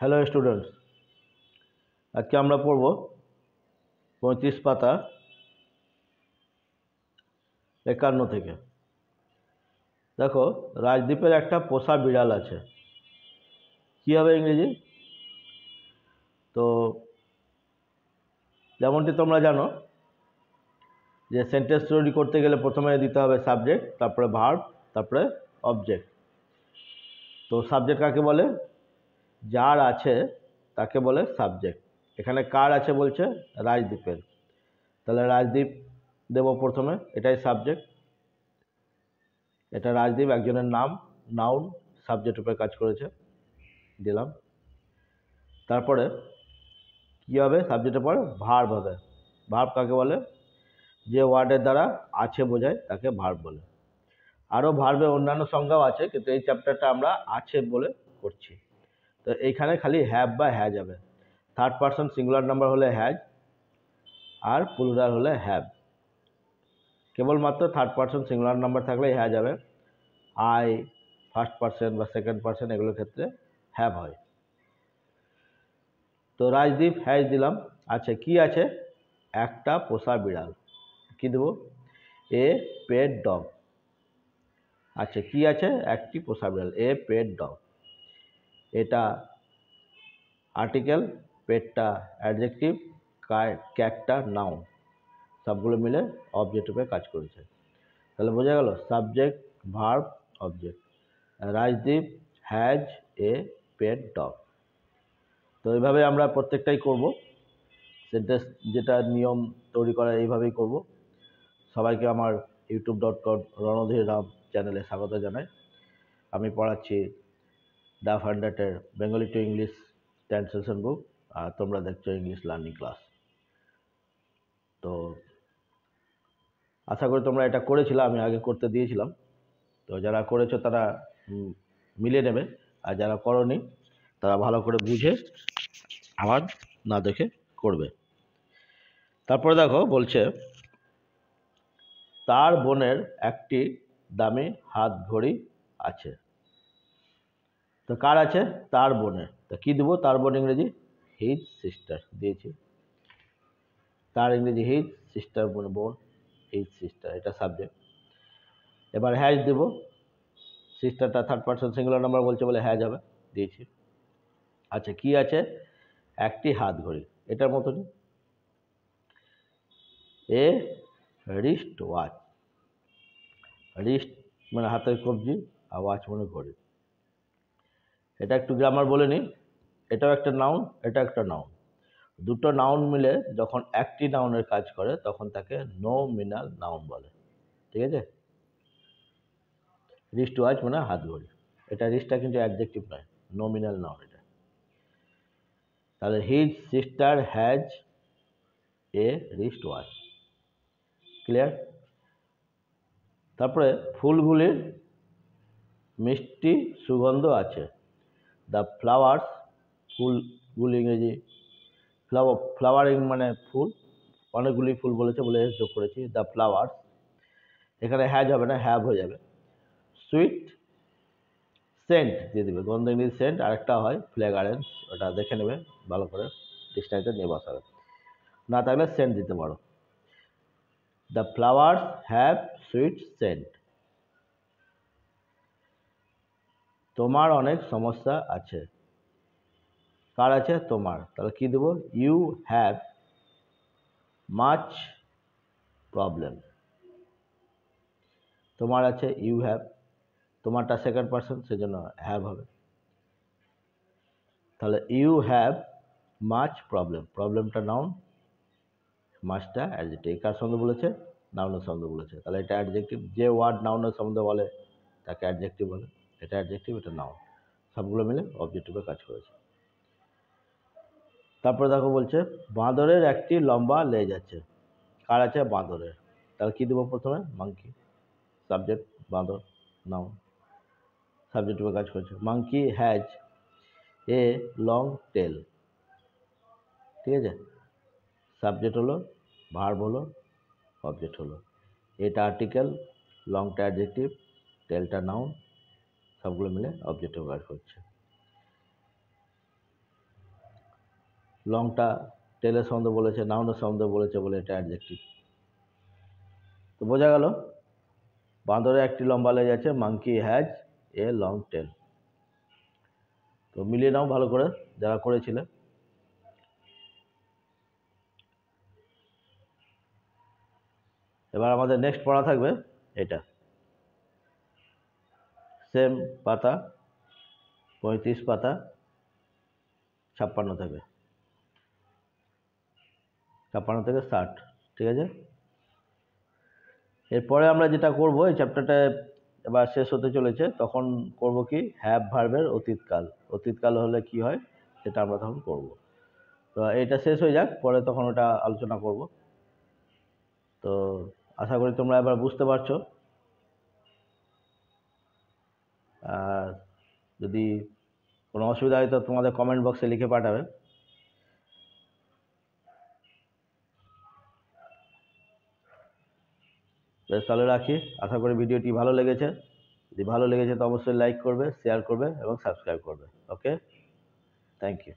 Hello students, আজকে আমরা পড়ব 35 পাতা 51 থেকে। দেখো, রাজদ্বীপের একটা পোষা বিড়াল আছে। কি হবে ইংরেজি? তো যেমনটি তোমরা জানো যে সেন্টেন্স তৈরি করতে গেলে প্রথমে দিতে হবে সাবজেক্ট, তারপরে ভার্ব, তারপরে অবজেক্ট। তো সাবজেক্ট কাকে বলে? যার আছে তাকে বলে সাবজেক্ট। এখানে কার আছে বলছে? রাজদ্বীপের। তাহলে রাজদ্বীপ দেব প্রথমে, এটাই সাবজেক্ট। এটা রাজদ্বীপ একজনের নাম, নাউন, সাবজেক্ট রূপে কাজ করেছে, দিলাম। তারপরে কি হবে? সাবজেক্টের পর ভার্ব হবে। ভার্ব কাকে বলে? যে ওয়ার্ডের দ্বারা আছে বোঝায় তাকে ভার্ব বলে। আরও ভার্বের অন্যান্য সংজ্ঞাও আছে, কিন্তু এই চ্যাপ্টারটা আমরা আছে বলে করছি। তো এইখানে খালি হ্যাভ বা হ্যাজ হবে। থার্ড পারসন সিঙ্গুলার নাম্বার হলে হ্যাজ, আর প্লুরাল হলে হ্যাভ। কেবলমাত্র থার্ড পারসন সিঙ্গুলার নাম্বার থাকলে হ্যাজ হবে। আই, ফার্স্ট পারসন বা সেকেন্ড পারসন এগুলোর ক্ষেত্রে হ্যাভ হয়। তো রাজদ্বীপ হ্যাজ দিলাম। আচ্ছা, কি আছে? একটা পোষা বিড়াল। কি দেবো? A pet dog. আচ্ছা, কি আছে? একটি পোষা বিড়াল, এ পেট ডগ। এটা আর্টিকেল, পেটটা অ্যাডজেক্টিভ, ক্যাটটা নাউন, সবগুলো মিলে অবজেক্ট রূপে কাজ করেছে। তাহলে বোঝা গেল subject, verb, object. Rajdeep has a pet dog. তো এইভাবে আমরা প্রত্যেকটাই করব। সেন্টেন্স যেটা নিয়ম তৈরি করা এইভাবেই করব। সবাইকে আমার youtube.com রণধীর রাম চ্যানেলে স্বাগত জানাই। আমি পড়াচ্ছি দ্য ফান্ডাটের Bengali to English translation book, আর তোমরা দেখছো ইংলিশ লার্নিং ক্লাস। তো আশা করি তোমরা এটা করেছিলে, আমি আগে করতে দিয়েছিলাম। তো যারা করেছো তারা মিলিয়ে নেবে, আর যারা করনি তারা ভালো করে বুঝে আবার না দেখে করবে। তারপরে দেখো বলছে, তার বোনের একটি দামি হাত ঘড়ি আছে। তো কার আছে? তার বোনের। তো কি দেবো? তার বোন ইংরেজি হিজ সিস্টার দিয়েছি। তার ইংরেজি হিজ, সিস্টার বোন, হিজ সিস্টার, এটা সাবজেক্ট। এবার হ্যাজ দেব। সিস্টারটা থার্ড পারসন সিঙ্গুলার নাম্বার বলছে বলে হ্যাজ হবে, দিয়েছি। আচ্ছা, কি আছে? একটি হাত ঘড়ি, এটার মতনই। এ রিস্ট ওয়াচ। রিস্ট মানে হাতের কবজি, আর ওয়াচ মানে ঘড়ি। এটা একটু গ্রামার বলে নিই। এটাও একটা নাউন, এটা একটা নাউন। দুটো নাউন মিলে যখন একটি নাউনের কাজ করে তখন তাকে নমিনাল নাউন বলে। ঠিক আছে? রিস্ট ওয়াচ মানে হাত ঘড়ি। এটা রিস্টটা কিন্তু অ্যাডজেক্টিভ নয়, নমিনাল নাউন এটা। তাহলে his sister has a wrist watch. Clear? তারপরে ফুলগুলির মিষ্টি সুগন্ধ আছে। দ্য ফ্লাওয়ার্স, ফুলগুলি ইংরেজি ফ্লাওয়ারিং মানে ফুল, অনেকগুলি ফুল বলেছে বলে এস যোগ করেছি। দ্য ফ্লাওয়ার্স, এখানে হ্যাজ হবে না, হ্যাভ হয়ে যাবে। সুইট সেন্ট দিয়ে দেবে, গন্ধ ইংরেজি সেন্ট। আরেকটা হয় ফ্লেগারেন্স, ওটা দেখে নেবে ভালো করে, ডিকশনারিতে নিয়ে বসাবে। না থাকলে সেন্ট দিতে পারো। The flowers have sweet scent. তোমার অনেক সমস্যা আছে। কার আছে? তোমার। তাহলে কি দেবো? You have much problem. তোমার আছে, ইউ হ্যাভ, তোমারটা সেকেন্ড পারসন সেজন্য হ্যাভ হবে। তাহলে ইউ হ্যাভ মাচ প্রবলেম, প্রবলেমটা নাউন, মাচটা অ্যাডজেক্টিভ। কার সঙ্গে বলেছে? নাউনের সঙ্গে বলেছে, তাহলে এটা অ্যাডজেক্টিভ। যে ওয়ার্ড নাউনের সম্বন্ধে বলে তাকে অ্যাডজেক্টিভ বলে। এটা অ্যাডজেক্টিভ, এটা নাউন, সবগুলো মিলে অবজেক্টিভে কাজ করেছে। তারপরে দেখো বলছে, বাঁদরের একটি লম্বা লেজ আছে। কার আছে? বাঁদরের। তাহলে কি দেবো প্রথমে? মাংকি, সাবজেক্ট, বাঁদর, নাউন, সাবজেক্টিভে কাজ করেছে। Monkey has a long tail. ঠিক আছে? সাবজেক্ট হলো, ভার্ব হলো, অবজেক্ট হলো। এটা আর্টিকেল, লংটা অ্যাডজেক্টিভ, টেলটা নাউন, সবগুলো মিলে অবজেক্টিভ কাজ করছে। লংটা টেলের সম্বন্ধে বলেছে, নাউনের সম্বন্ধে বলেছে বলে এটা অ্যাডজেক্টিভ। তো বোঝা গেল বাঁদরের একটি লম্বা লেজ আছে, monkey has a long tail. তো মিলিয়ে নাও ভালো করে যারা করেছিলে। এবার আমাদের নেক্সট পড়া থাকবে এটা, সেম পাতা 35 পাতা 56 থেকে 60, ঠিক আছে। এরপরে আমরা যেটা করব, এই চ্যাপ্টারটা এবার শেষ হতে চলেছে, তখন করব কি হ্যাভ ভার্বের অতীতকাল। অতীতকাল হলে কি হয় সেটা আমরা তখন করব। তো এটা শেষ হয়ে যাক, পরে তখন ওটা আলোচনা করব। তো আশা করি তোমরা এবার বুঝতে পারছো। আর যদি কোনো অসুবিধা হয় তো তোমাদের কমেন্ট বক্সে লিখে পাঠাবে। বেশ, তাহলে রাখি। আশা করি ভিডিওটি ভালো লেগেছে। যদি ভালো লেগেছে তো অবশ্যই লাইক করবে, শেয়ার করবে এবং সাবস্ক্রাইব করবে। ওকে, থ্যাংক ইউ।